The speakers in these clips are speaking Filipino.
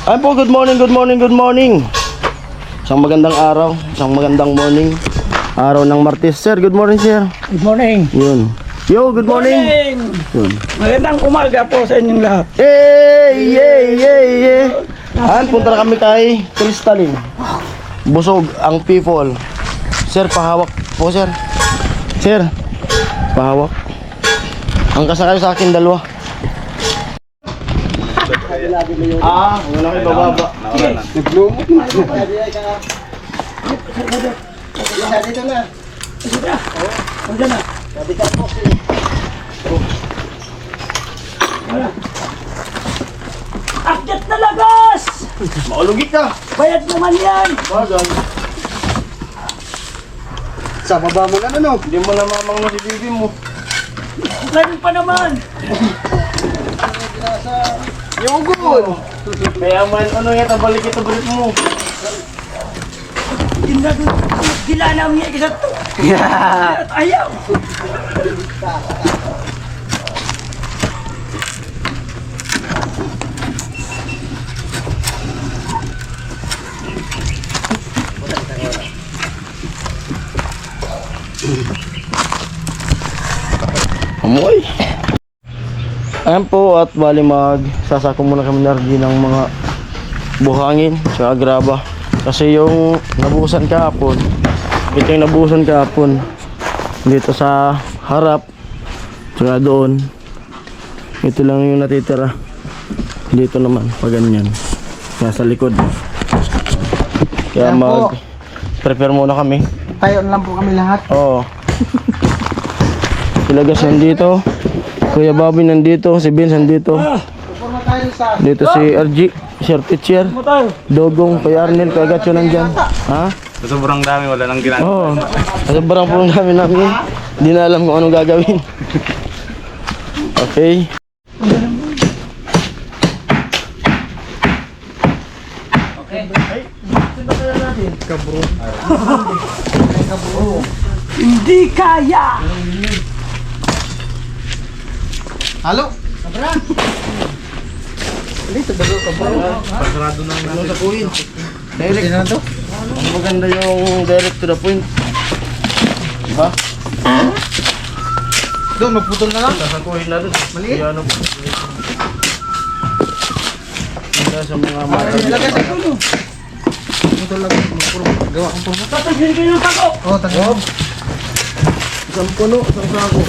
Ay po, good morning, good morning, good morning. Isang magandang araw, isang magandang morning. Araw ng Martes, sir. Good morning, sir. Good morning. Yun. Yo, good morning. Yun. Magandang umaga po sa inyong lahat. Hey. Punta na kami kay Cristalyn. Busog ang people. Sir, pahawak po, sir. Sir, pahawak. Angkas na kayo sa akin, dalawa. Wala kayo bababa. Naglumot na. Dito na. Andiyan na. Sabi ka po. Akyat na lagas! Maulugit ka. Bayad naman yan! Bagay. Sa baba mo na ano? Hindi mo namamang na si bibi mo. Ganun pa naman! Yugol! Kaya man, ano yan, tabalik ito balik mo. Gila namin yan isa to! Ayaw! Amoy! Ayan po, at bali magsasako muna kami ng mga buhangin tsaka graba. Kasi yung nabuhusan kahapon, ito yung nabuhusan kahapon dito sa harap tsaka doon. Ito lang yung natitira dito naman, pag ganyan, nasa likod. Kaya mag-prepare muna kami. Tayo na lang po kami lahat. Oo. Ilagas nandito, Kuya Bobby nandito, si Vince nandito. Pupunta tayo sa... Dito si RG, Sir Teacher, Dogong, Kuya Arnel, Kuya Gatcho nandyan. Ha? Sobrang dami, wala nang ginagawa. Oo. Sobrang pulong dami namin. Hindi na alam kung anong gagawin. Okay. Hindi kaya! Halo? Kabra? Dito bago kabra. Pasarado na Ano sa point? Direct na to? Ang maganda yung direct to the point. Diba? Doon, magputol na lang. Sasakuhin na doon. Maliit? Ano po? Hindi sa mga mata. Ilagay sa tulo. Putol lang. Gawa kong purpo. Tatagyan kayo ng sako! Oo, tagaw. Isang puno, isang sako.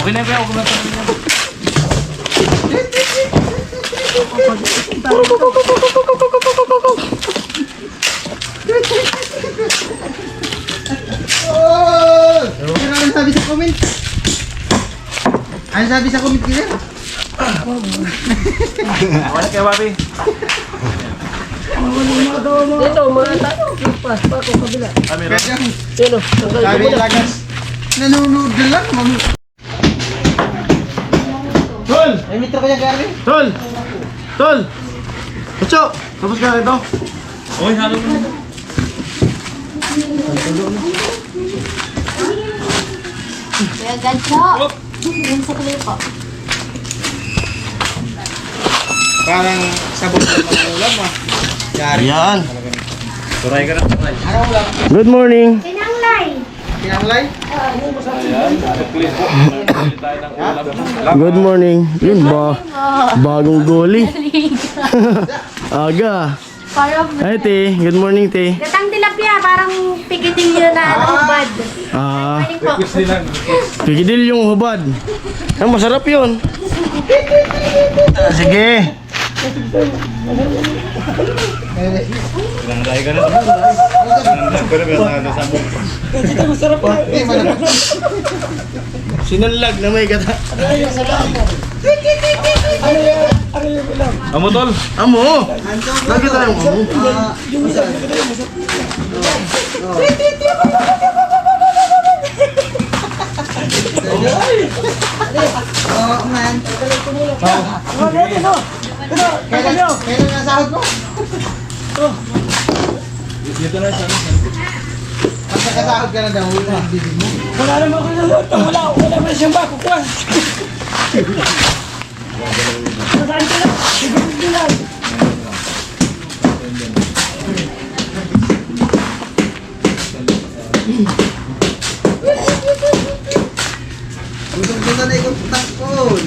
Okay na ba? Okay na pa. Pero ano sabi sa comment? Ano sabi sa comment killer? Wala kayo, Bobby. Dito, mga tao. Pas, pa kung kabila. Meron. Sino? Sabi lagas. Nanonood na lang. Tol! Ay, mitro ko yung Gary. Tol! Tol! Kucho! Tapos ka na ito? Uy, halo mo. Kuya Gancho. Yan sa tuloy po. Parang sabon ng mga ulam ah. Gary. Ayan. Turay ka na. Ano ulam? Good morning. Pinanglay. Pinanglay? Good morning. Yun ba? Bagong goli. Aga. Parang Ay, te. Good morning, te. datang tilapia, parang pigiting nyo na hubad. Morning po. Pigidil yung hubad. Ang masarap yun. Sige. Pinangalay ka na. Pero pinangalay sa sabong. Sinanlag na may gata. Amo, tol. Amo. Lagi tayong amo. Oh, man. Kailan? Kailan nasahod mo? Dito na sa Pag nakasahod ka na daw, bibig mo. Wala naman ako nalutang. Wala naman siyang makukuha. Nasaan ka lang? Sige lang. Gusto ko na ikot takpon.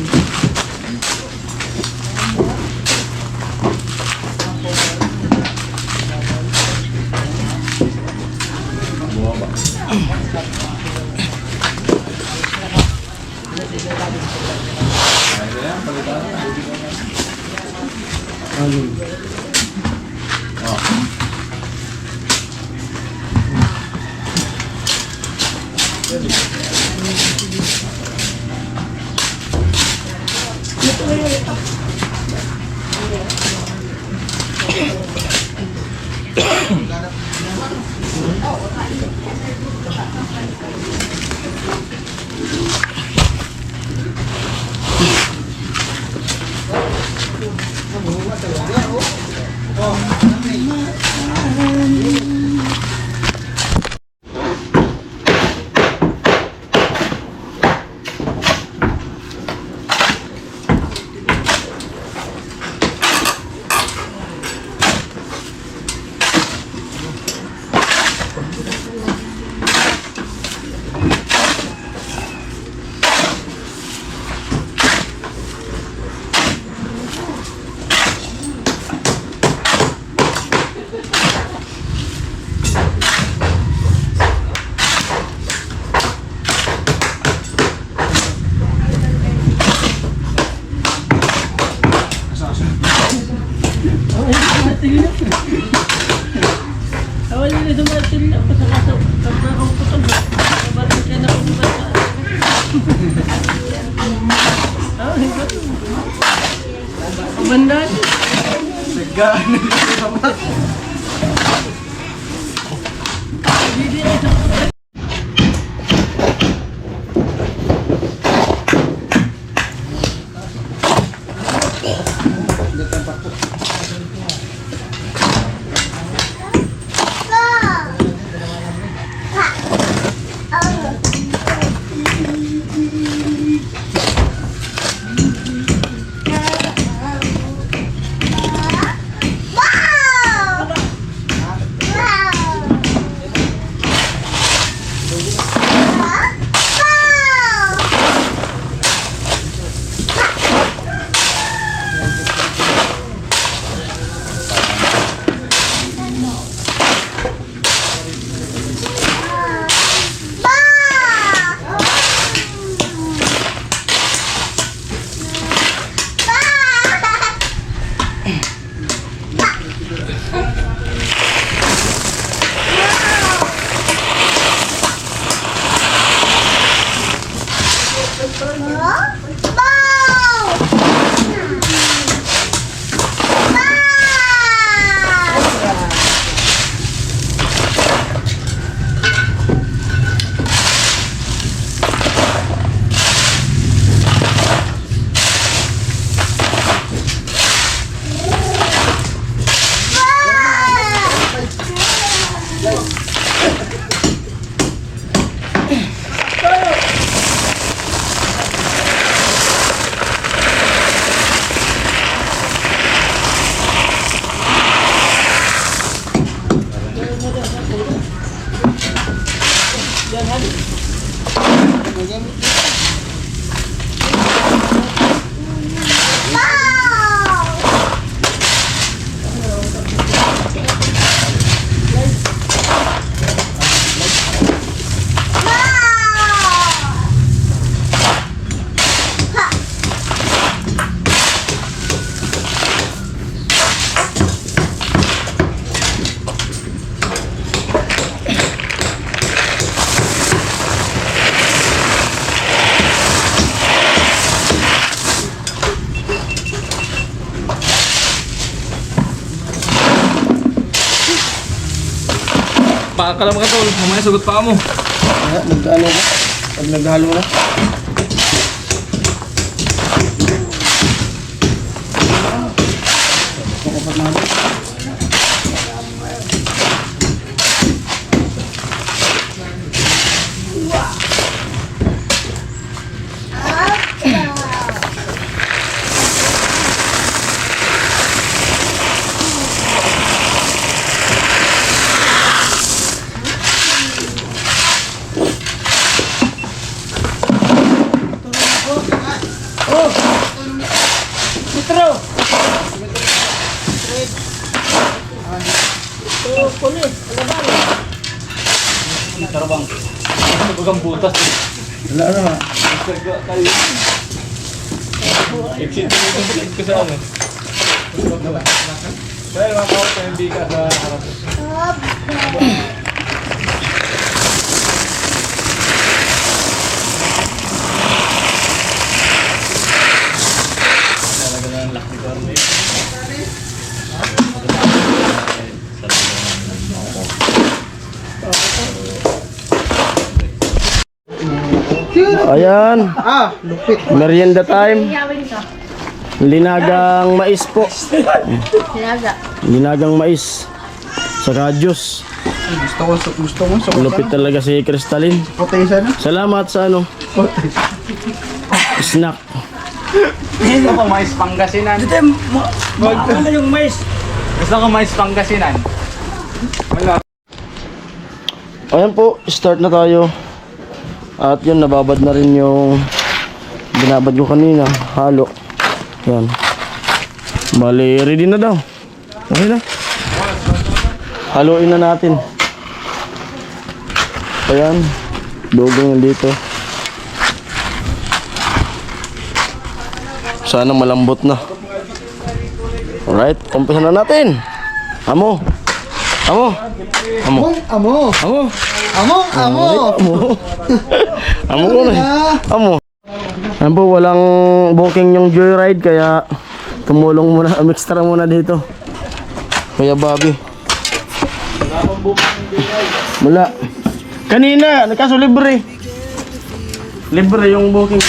Wala na dumating na. Pasakasok. Pagkakang putol. Bakit ka na kumasa? Bandan. Segan. Baka ka lang mga tol, mamaya sagot pa mo. Nag-ano ba? Pag naghalo na. pulis. Tarabang. Bagang butas. Wala naman. Exit ko sa ano. Dahil makakawag sa Biga sa harap. Talaga na ang lock ni Carmen. Ayan, Lupit. merienda time. Yawin ka. Linagang mais po. Sinaga. Linagang mais. Saka juice. Gusto mo. Lupit talaga si Cristalyn. Puti siya na. Salamat sa ano, snack. Gusto ko mais Pangasinan. Ano yung mais? Gusto ko mais Pangasinan. Ayan po, start na tayo. At yun, nababad na rin yung binabad ko kanina, halo. Yan. Bali, ready na daw. Okay na. Haluin na natin. Ayan, dugong dito. Sana malambot na. Alright, umpisa na natin. Amo. Amo. Amo. Amo. Amo. Amo. Amo. Amo. Amo ko na. Amo. Ayan po, walang booking yung JoyRide kaya tumulong muna, extra muna dito. Kuya Bobby. Wala. Kanina, nagkaso libre. Libre yung booking.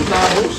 Tapos.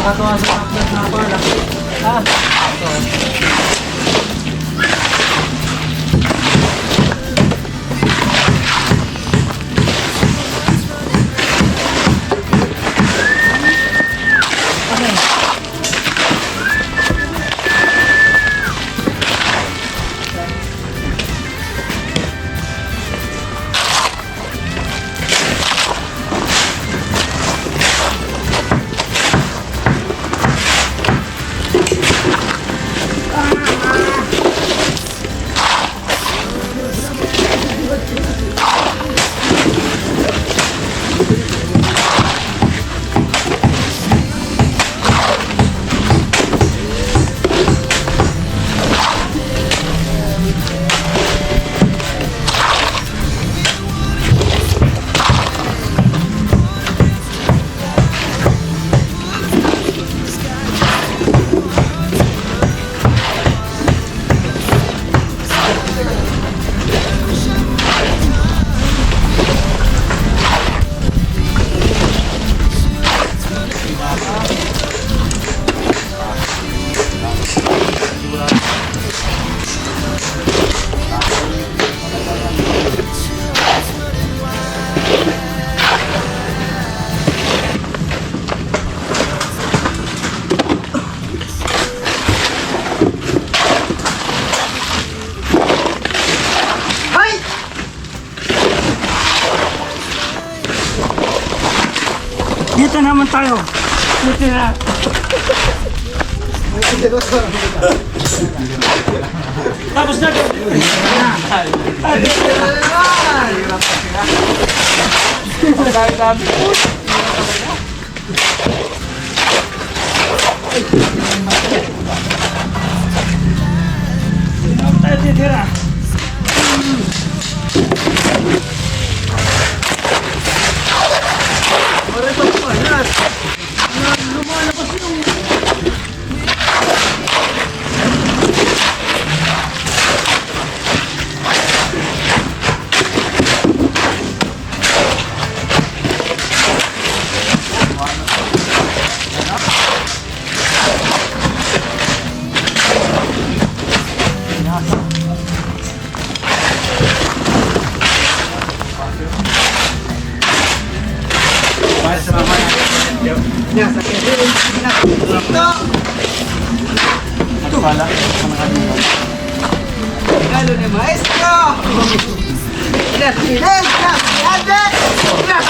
Nakatuwa sa upload na pala. Ah, Dito naman tayo. Dito na. Tapos na. Tayo titira. Lalo ni Maestro! Yes, yes, yes, yes, yes!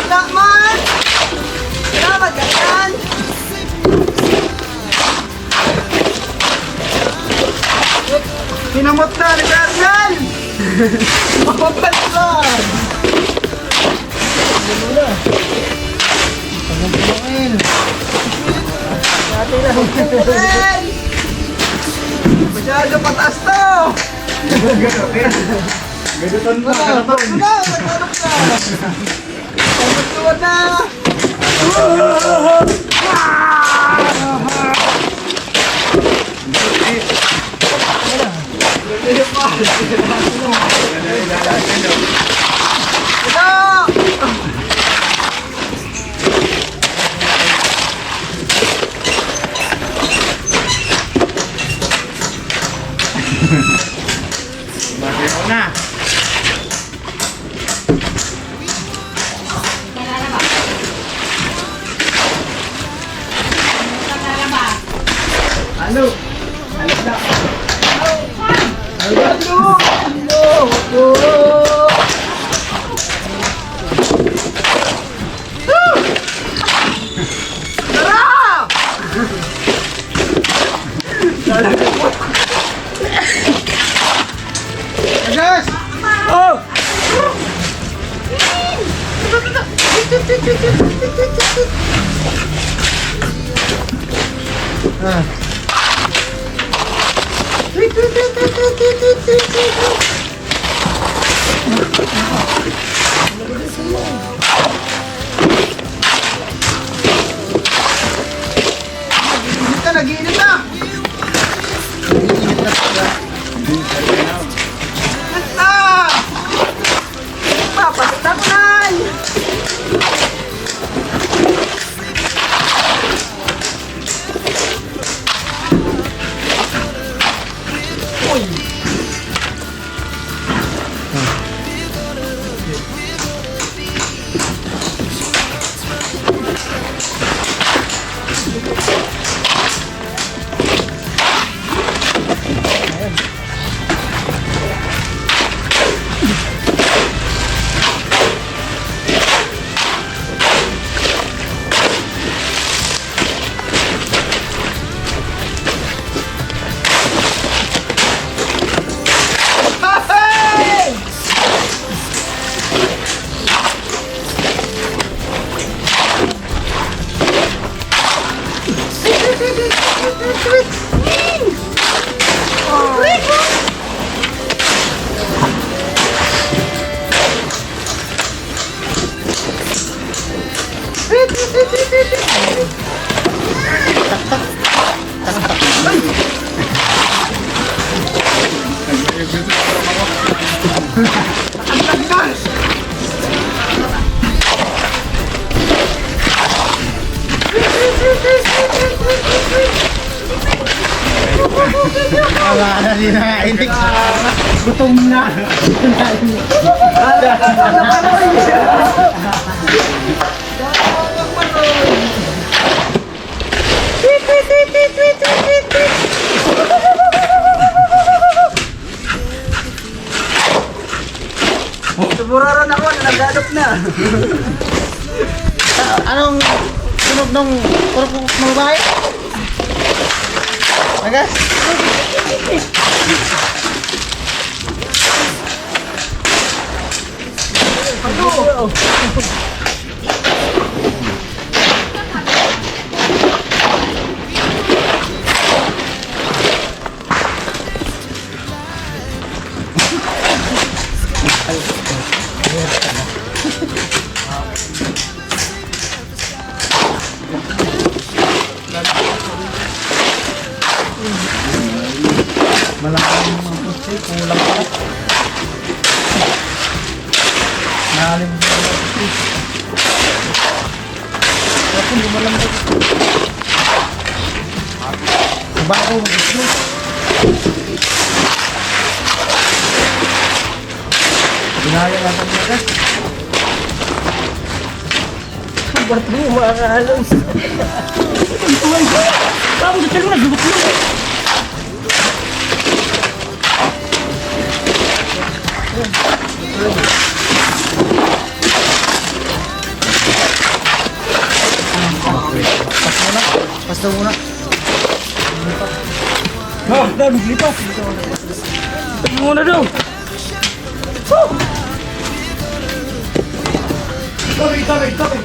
Salamat! Salamat ganyan! Pinamot na ni Cristalyn! Mapapansan! Masyado pataas to! Gadutan mo! Gadutan na! Gadutan na! Halo! Halo na! Halo! Agas! Oh! Nag-iinit na! Nag-iinit na sila. Basta! Papasok na! Wala na din na indik. Gutom na. Buraran ako, nag-adop na. Anong sunog ng kurok ng bahay? Nagas? Malaking mga pusti, kulang pa. Nahalim mo mga pusti. Ako hindi mo lang ito. Bago mo gusto. Ginaya natin mga gas. Ba't mo makakahalang? Oh my God! Parang dito lang nagubok mo. Pas daw muna. Dami, lipas. Muna daw. Tabi.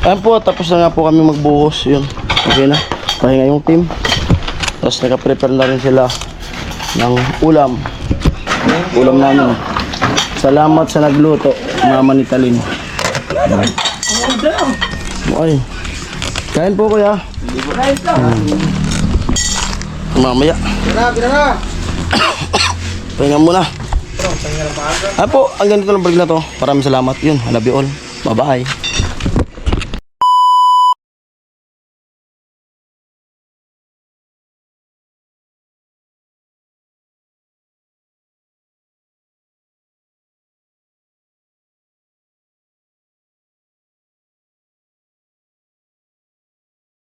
Ayan po, tapos na nga po kami magbuhos. Yun, okay na. Pahinga yung team. Tapos naka-prepare na rin sila ng ulam. Ulam namin. Salamat sa nagluto, Mama ni Talin. Ay, kain po kuya. Mamaya. Bira. Pahinga muna. Ay po, ang ganito ng vlog na to. Maraming salamat. Yun, I love you all. Bye-bye.